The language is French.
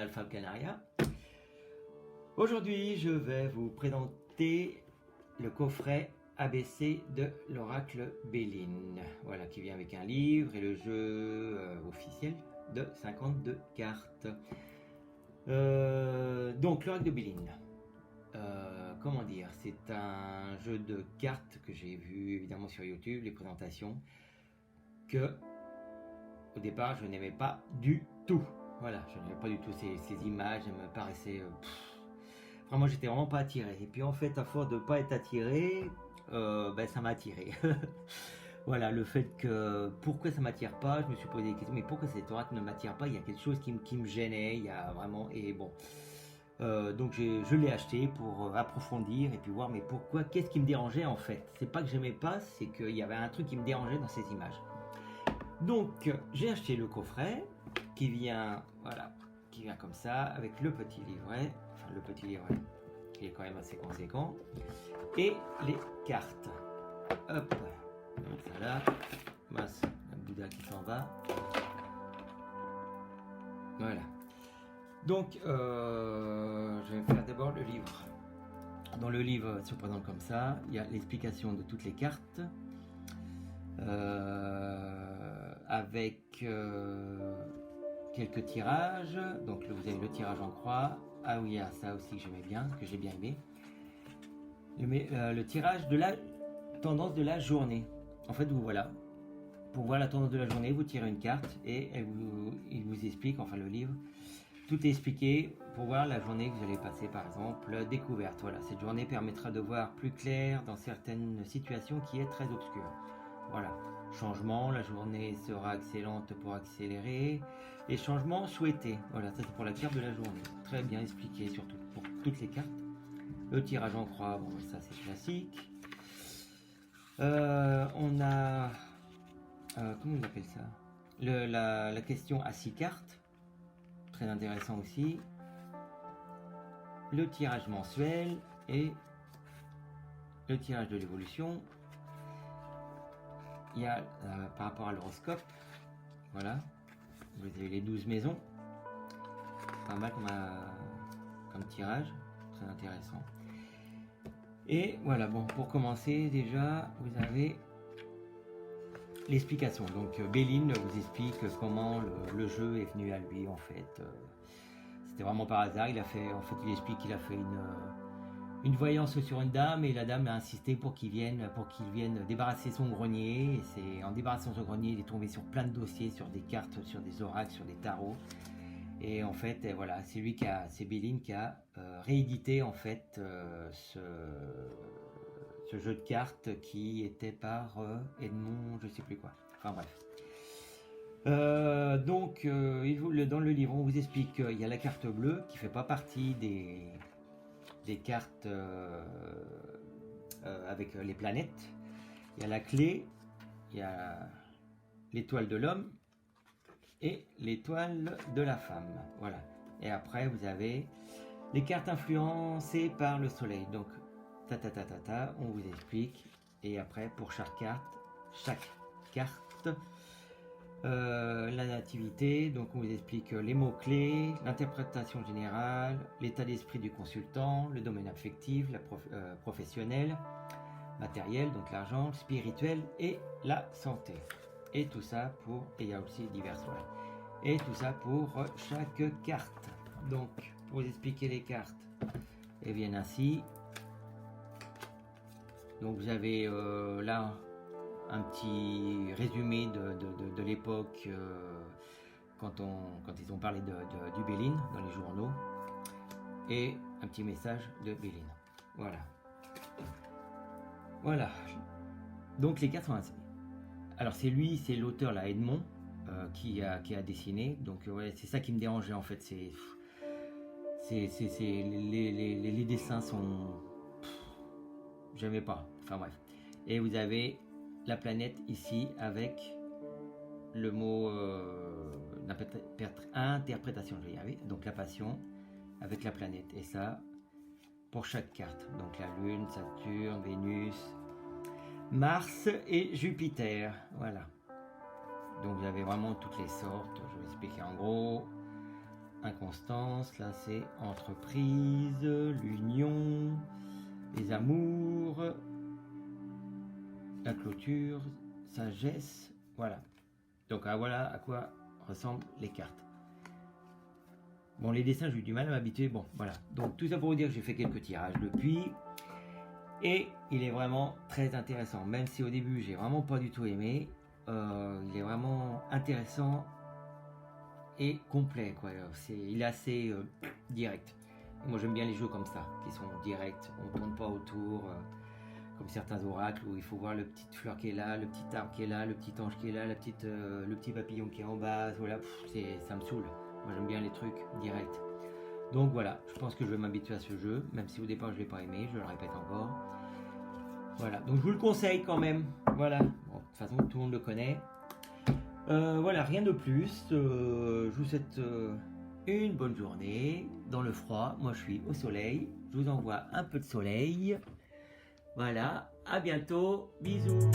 Alpha Canaria. Aujourd'hui, je vais vous présenter le coffret ABC de l'oracle Béline. Voilà, qui vient avec un livre et le jeu officiel de 52 cartes. Donc, l'oracle de Béline. Comment dire, c'est un jeu de cartes que j'ai vu évidemment sur YouTube, les présentations, que au départ je n'aimais pas du tout. Voilà, je n'aimais pas du tout ces images, elles me paraissaient... vraiment, j'étais vraiment pas attiré. Et puis en fait, à force de ne pas être attiré, ça m'a attiré. Voilà, le fait que... Pourquoi ça m'attire pas, je me suis posé des questions, mais pourquoi cet oracle ne m'attire pas? Il y a quelque chose qui me gênait, il y a vraiment... Et bon... donc je l'ai acheté pour approfondir et puis voir mais pourquoi, qu'est-ce qui me dérangeait en fait. C'est pas que j'aimais pas, c'est qu'il y avait un truc qui me dérangeait dans ces images. Donc j'ai acheté le coffret qui vient, voilà, qui vient comme ça avec le petit livret, enfin le petit livret qui est quand même assez conséquent, et les cartes. Hop, on va mettre ça là, masse, un Bouddha qui s'en va. Voilà. Donc, je vais faire d'abord le livre. Dans le livre, se présente comme ça. Il y a l'explication de toutes les cartes, avec quelques tirages. Donc, vous avez le tirage en croix. Ah oui, il y a ça aussi que j'aimais bien, que j'ai bien aimé. Le tirage de la tendance de la journée. En fait, vous voilà. Pour voir la tendance de la journée, vous tirez une carte et il vous explique, enfin le livre. Tout est expliqué pour voir la journée que vous allez passer, par exemple, découverte. Voilà, cette journée permettra de voir plus clair dans certaines situations qui est très obscure. Voilà, changement, la journée sera excellente pour accélérer. Les changements souhaités. Voilà, ça c'est pour la carte de la journée. Très bien expliqué, surtout pour toutes les cartes. Le tirage en croix, bon, ça c'est classique. On a... comment on appelle ça? La question à 6 cartes. Très intéressant aussi. Le tirage mensuel et le tirage de l'évolution. Il y a par rapport à l'horoscope, voilà, vous avez les 12 maisons. Pas mal comme tirage, très intéressant. Et voilà, bon, pour commencer déjà, vous avez l'explication. Donc Béline vous explique comment le jeu est venu à lui en fait. C'était vraiment par hasard. Il explique qu'il a fait une voyance sur une dame et la dame a insisté pour qu'il vienne débarrasser son grenier. Et c'est en débarrassant son grenier, il est tombé sur plein de dossiers, sur des cartes, sur des oracles, sur des tarots. Et en fait, voilà, c'est Béline qui a réédité en fait ce jeu de cartes qui était par Edmond, je sais plus quoi. Enfin bref. Donc, dans le livre, on vous explique qu'il y a la carte bleue qui fait pas partie des cartes avec les planètes. Il y a la clé, il y a l'étoile de l'homme et l'étoile de la femme. Voilà. Et après, vous avez les cartes influencées par le soleil. Donc, on vous explique. Et après, pour chaque carte, la nativité. Donc, on vous explique les mots-clés, l'interprétation générale, l'état d'esprit du consultant, le domaine affectif, professionnel, matériel, donc l'argent, spirituel et la santé. Et tout ça et il y a aussi divers soins. Et tout ça pour chaque carte. Donc, pour vous expliquer les cartes, elles viennent ainsi. Donc vous avez là un petit résumé de l'époque quand ils ont parlé du Béline dans les journaux et un petit message de Béline. Voilà. Voilà. Donc les cartes sont ainsi. Alors c'est l'auteur là, Edmond, qui a dessiné. Donc ouais, c'est ça qui me dérangeait en fait. Les dessins sont... J'aimais pas, enfin bref. Et vous avez la planète ici avec le mot interprétation, je vais y arriver. Donc la passion avec la planète. Et ça, pour chaque carte. Donc la Lune, Saturne, Vénus, Mars et Jupiter. Voilà. Donc vous avez vraiment toutes les sortes. Je vais expliquer en gros. inconstance, là c'est entreprise, l'union, les amours, la clôture, sagesse, voilà. Donc voilà à quoi ressemblent les cartes. Bon, les dessins, j'ai eu du mal à m'habituer. Bon, voilà. Donc, tout ça pour vous dire que j'ai fait quelques tirages depuis. Et il est vraiment très intéressant. Même si au début, j'ai vraiment pas du tout aimé. Il est vraiment intéressant et complet, quoi. Il est assez direct. Et moi, j'aime bien les jeux comme ça, qui sont directs. On ne tourne pas autour, comme certains oracles, où il faut voir le petit fleur qui est là, le petit arbre qui est là, le petit ange qui est là, le petit papillon qui est en bas. Voilà, ça me saoule. Moi j'aime bien les trucs directs. Donc voilà, je pense que je vais m'habituer à ce jeu, même si au départ je ne l'ai pas aimé, je le répète encore. Voilà, donc je vous le conseille quand même. Voilà, bon, de toute façon tout le monde le connaît. Voilà, rien de plus. Je vous souhaite une bonne journée dans le froid. Moi je suis au soleil. Je vous envoie un peu de soleil. Voilà, à bientôt. Bisous.